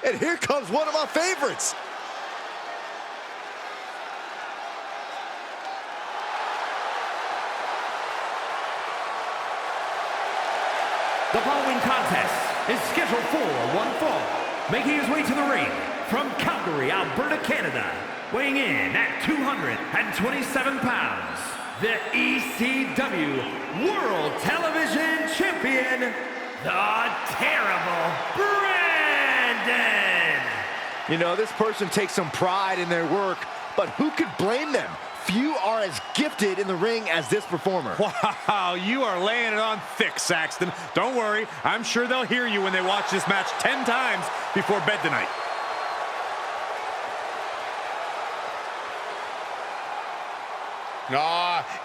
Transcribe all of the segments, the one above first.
And here comes one of my favorites. The following contest is scheduled for one fall. Making his way to the ring from Calgary, Alberta, Canada, weighing in at 227 pounds, the ECW World Television Champion, the Terrible Brandon. You know, this person takes some pride in their work, but who could blame them? Few are as gifted in the ring as this performer. Wow, you are laying it on thick, Saxton. Don't worry, I'm sure they'll hear you when they watch this match 10 times before bed tonight.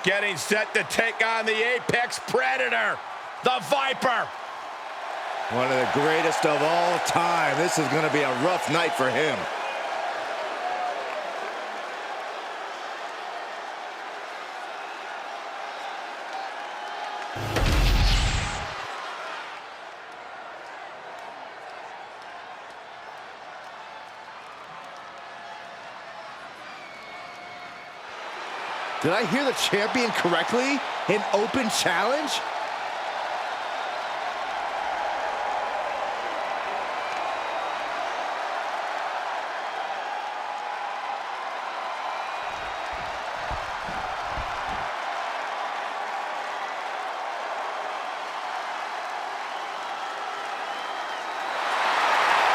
Getting set to take on the Apex Predator, the Viper. One of the greatest of all time. This is going to be a rough night for him. Did I hear the champion correctly? An open challenge?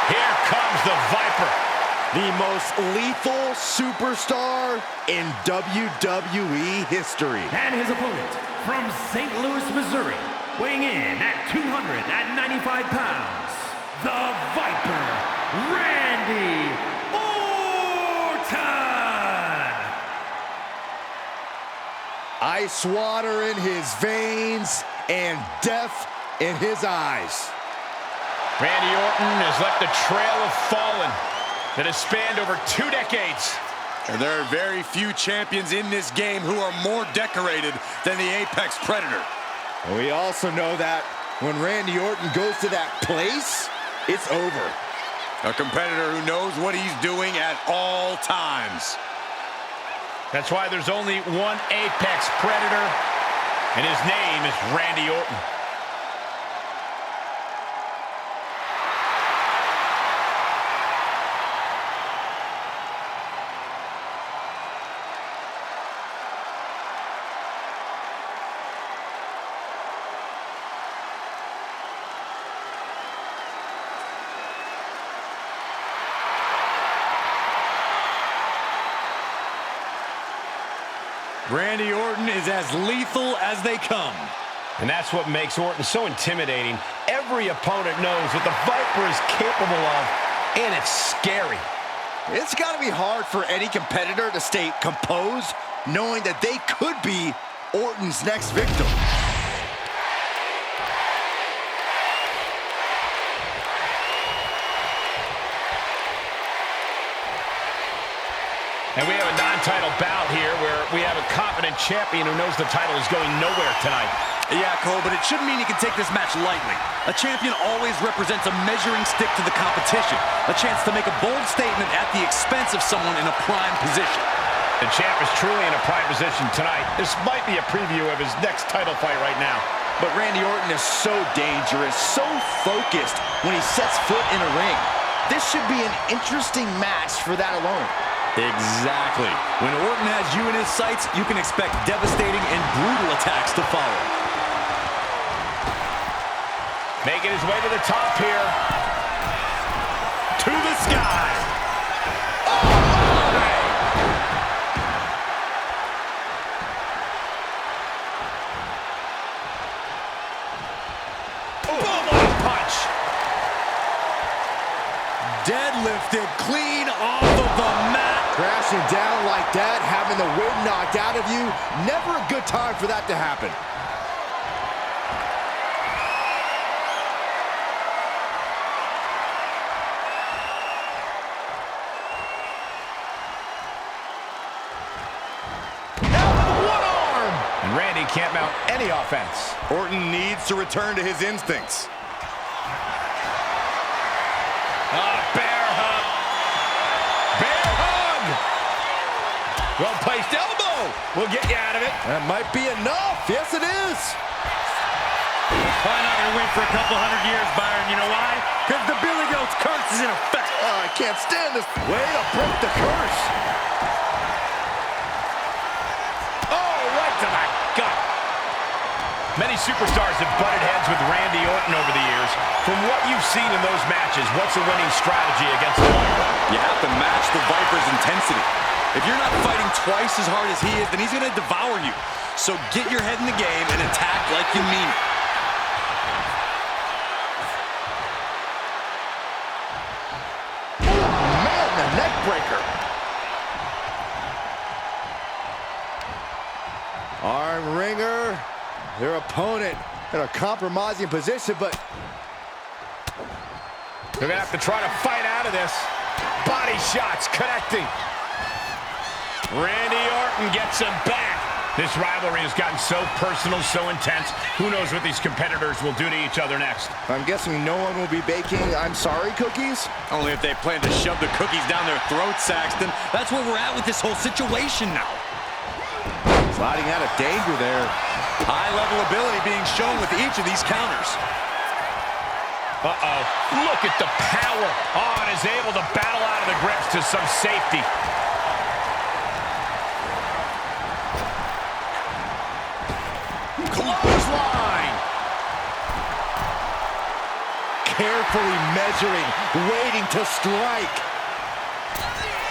Here comes the Viper. The most lethal superstar in WWE history. And his opponent from St. Louis, Missouri, weighing in at 295 pounds, the Viper, Randy Orton. Ice water in his veins and death in his eyes. Randy Orton has left a trail of fallen that has spanned over 2 decades. And there are very few champions in this game who are more decorated than the Apex Predator. We also know that when Randy Orton goes to that place, it's over. A competitor who knows what he's doing at all times. That's why there's only one Apex Predator, and his name is Randy Orton. Randy Orton is as lethal as they come. And that's what makes Orton so intimidating. Every opponent knows what the Viper is capable of, and it's scary. It's got to be hard for any competitor to stay composed, knowing that they could be Orton's next victim. And we have a non-title bout here where we have a confident champion who knows the title is going nowhere tonight. Yeah, Cole, but it shouldn't mean he can take this match lightly. A champion always represents a measuring stick to the competition, a chance to make a bold statement at the expense of someone in a prime position. The champ is truly in a prime position tonight. This might be a preview of his next title fight right now. But Randy Orton is so dangerous, so focused when he sets foot in a ring. This should be an interesting match for that alone. Exactly. When Orton has you in his sights, you can expect devastating and brutal attacks to follow. Making his way to the top here. To the sky. Deadlifted clean off of the mat. Crashing down like that, having the wind knocked out of you, never a good time for that to happen. Now with one arm. And Randy can't mount any offense. Orton needs to return to his instincts. Bear Well-placed elbow will get you out of it. That might be enough. Yes, it is. Probably not going to win for a couple hundred years, Byron. You know why? Because the Billy Goat's curse is in effect. Oh, I can't stand this. Way to break the curse. Oh, right to the gut. Many superstars have butted heads with Randy Orton over the years. From what you've seen in those matches, what's a winning strategy against the Viper? You have to match the Viper's intensity. If you're not fighting twice as hard as he is, then he's going to devour you. So get your head in the game and attack like you mean it. Man, the neck breaker. Arm wringer. Their opponent in a compromising position, but they're going to have to try to fight out of this. Body shots connecting. Randy Orton gets him back. This rivalry has gotten so personal, so intense. Who knows what these competitors will do to each other next? I'm guessing no one will be baking I'm sorry cookies? Only if they plan to shove the cookies down their throats, Saxton. That's where we're at with this whole situation now. Sliding out of danger there. High-level ability being shown with each of these counters. Uh-oh. Look at the power. Oh, and is able to battle out of the grips to some safety. Clothesline. Carefully measuring, waiting to strike.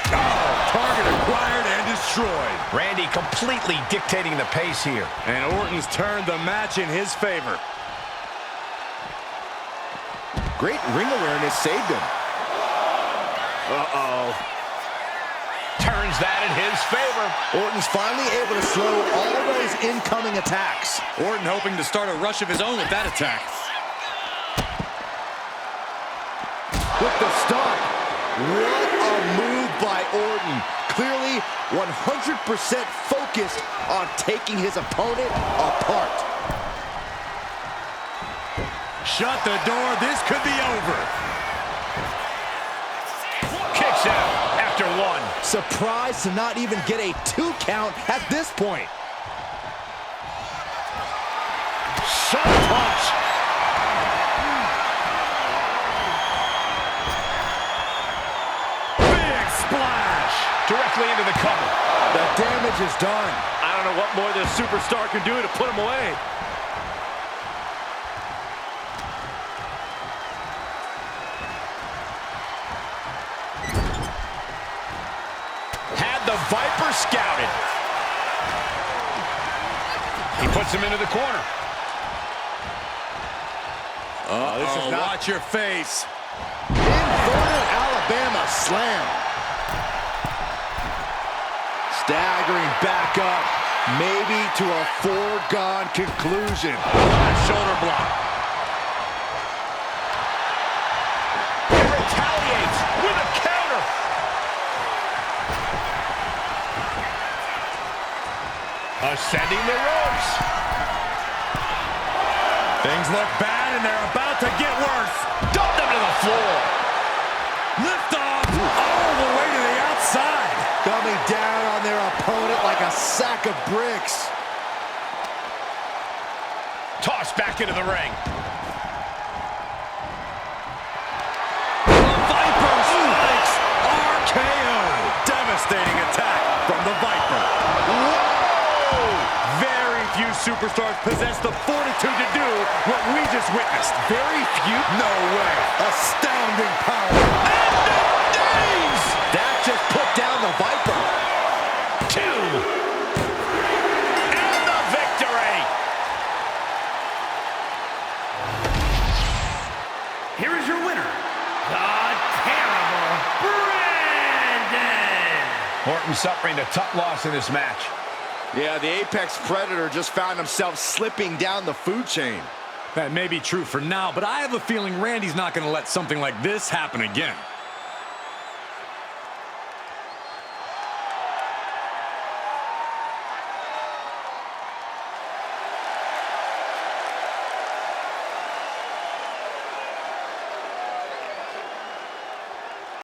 Oh, target acquired and destroyed. Randy completely dictating the pace here. And Orton's turned the match in his favor. Great ring awareness saved him. Uh-oh. Turns that in his favor. Orton's finally able to slow all those incoming attacks. Orton hoping to start a rush of his own with that attack. With the stop. What a move by Orton. Clearly 100% focused on taking his opponent apart. Shut the door. This could be over. Kicks out after one. Surprised to not even get a 2 count at this point. Shot punch. Big splash. Directly into the cover. The damage is done. I don't know what more this superstar can do to put him away. Had the Viper scouted. He puts him into the corner. This is not... Watch your face. Inverted Alabama slam. Staggering back up, maybe to a foregone conclusion. Shoulder block. He retaliates with a counter. Ascending the ropes. Things look bad and they're about to get worse. Dumped him to the floor. Lift off all the way to the outside. Coming down on their opponent like a sack of bricks. Tossed back into the ring. Viper strikes RKO. Devastating attack from the Viper. Very few superstars possess the fortitude to do what we just witnessed. Very few? No way. Astounding power. Days! That just put down the Viper. 2. And the victory. Here is your winner, the Terrible Brandon. Orton suffering a tough loss in this match. Yeah, the Apex Predator just found himself slipping down the food chain. That may be true for now, but I have a feeling Randy's not going to let something like this happen again.